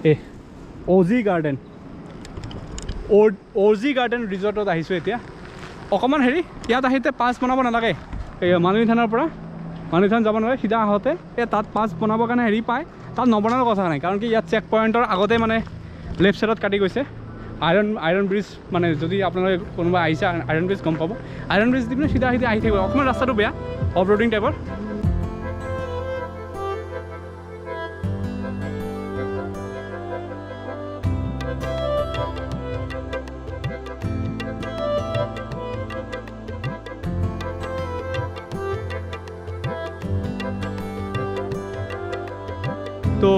এই অজি গাৰ্ডেন অজি গাৰ্ডেন ৰিজৰ্টত আহিছোঁ এতিয়া অকণমান হেৰি ইয়াত আহিতে পাছ বনাব নালাগে এই মালিনী থানাৰ পৰা মালিনী থান যাব নালাগে সিধা আহোঁতে এই তাত পাছ বনাবৰ কাৰণে হেৰি পায় তাত নবনাৰ কথা নাই কাৰণ কি ইয়াত চেক পইণ্টৰ আগতে মানে লেফ্ট ছাইডত কাটি গৈছে আইৰণ ব্ৰিজ মানে যদি আপোনালোকে কোনোবা আহিছে আইৰণ ব্ৰিজ গম পাব আইৰণ ব্ৰিজ দি পিনে সিধা আহি থাকিব অকণমান ৰাস্তাটো বেয়া অফ ৰোডিং টাইপৰ তো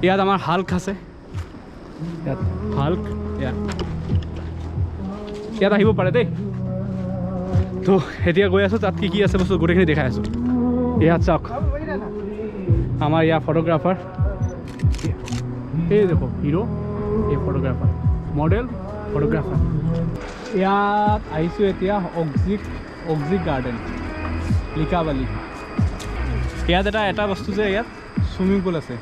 ইয়াত আমাৰ হাল্ক আছে ইয়াত হাল্ক ইয়াত আহিব পাৰে দেই তো এতিয়া গৈ আছোঁ তাত কি আছে বস্তু গোটেইখিনি দেখাই আছোঁ ইয়াত চাওক আমাৰ ইয়াৰ ফটোগ্ৰাফাৰ এই দেখো হিৰো এই ফটোগ্ৰাফাৰ মডেল ফটোগ্ৰাফাৰ ইয়াত আহিছোঁ এতিয়া অক্সিক গাৰ্ডেন লিকাবালি ইয়াত এটা বস্তু যে ইয়াত সুইমিং পুল আছে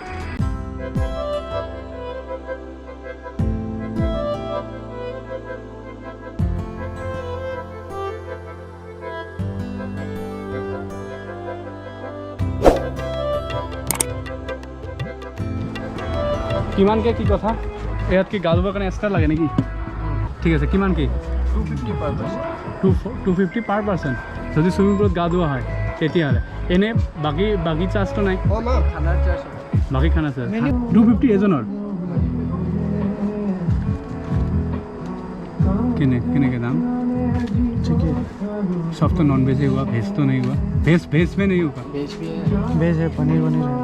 কিমানকে কি কথা ইয়াত কি গা ধুবৰ কাৰণে এক্সট্ৰা লাগে নেকি ঠিক আছে কিমান কি 250 পাৰ পাৰ্চন যদি চুইমিং পুলত গা ধোৱা হয় তেতিয়াহ'লে এনে বাকী চাৰ্জটো নাই বাকী খানা চাৰ্জ 250 এজনৰ কেনেকৈ দাম सब तो नॉन वेज ही हुआ वेज तो नहीं हुआ वेज में नहीं होगा वेज है पनीर वनीर है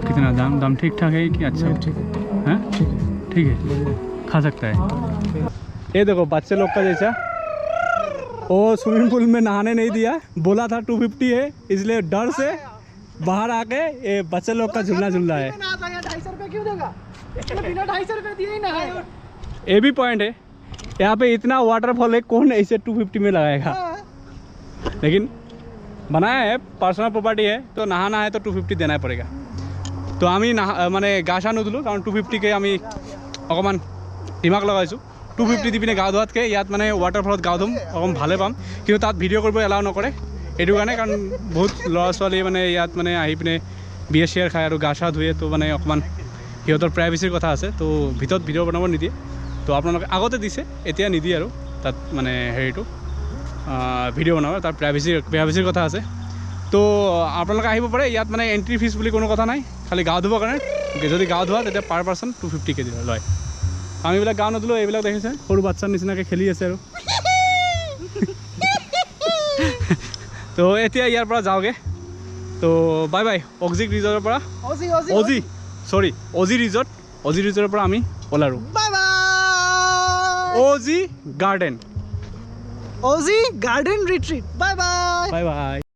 कितना दाम ठीक ठाक है कि अच्छा ठीक है ठीक है खा सकता है ये देखो बच्चे लोग का जैसा वो स्विमिंग पूल में नहाने नहीं दिया बोला था 250 है इसलिए डर से बाहर आके ये बच्चे लोग का झूलना झूल रहा है 250 रुपये क्यों देगा बिना 250 रुपये दिए ही नहाएगा ये भी पॉइंट है यहाँ पे इतना वाटरफॉल है कौन ऐसे 250 में लगाएगा लेकिन बनाया है पर्सनल प्रॉपर्टी है तो नहाना है तो 250 देना पड़ेगा तो आमी माने गा चा नुधुलो कारण 250 के आमी अकमान दिमाग लगाइছোঁ 250 দি পিনে গা ধোৱাতকৈ ইয়াত মানে ৱাটাৰফলত গা ধুম অকণ ভালে পাম কিন্তু তাত ভিডিঅ' কৰিব এলাও নকৰে এইটো কাৰণে কাৰণ বহুত ল'ৰা ছোৱালী মানে ইয়াত মানে আহি পিনে বিয়াৰ চিয়াৰ খায় আৰু গা চা ধুৱে তো মানে অকণমান সিহঁতৰ প্ৰাইভেচিৰ কথা আছে তো ভিতৰত ভিডিঅ' বনাব নিদিয়ে তো আপোনালোকে আগতে দিছে এতিয়া নিদিয়ে আৰু তাত মানে হেৰিটো ভিডিঅ' বনাব তাৰ প্ৰাইভেচিৰ কথা আছে তো আপোনালোকে আহিব পাৰে ইয়াত মানে এণ্ট্ৰি ফিজ বুলি কোনো কথা নাই খালি গা ধুবৰ কাৰণে যদি গা ধোৱা তেতিয়া পাৰ পাৰ্চন 250 কে লয় আমি এইবিলাক গা নধুলো এইবিলাক দেখিছে সৰু বাচ্চাৰ নিচিনাকৈ খেলি আছে আৰু তো এতিয়া ইয়াৰ পৰা যাওঁগে তো বাই বাই অক্সিক ৰিজৰ্টৰ পৰা অজি ৰিজৰ্টৰ পৰা আমি ওলালোঁ बाय बाय অজি garden retreat bye bye bye বাই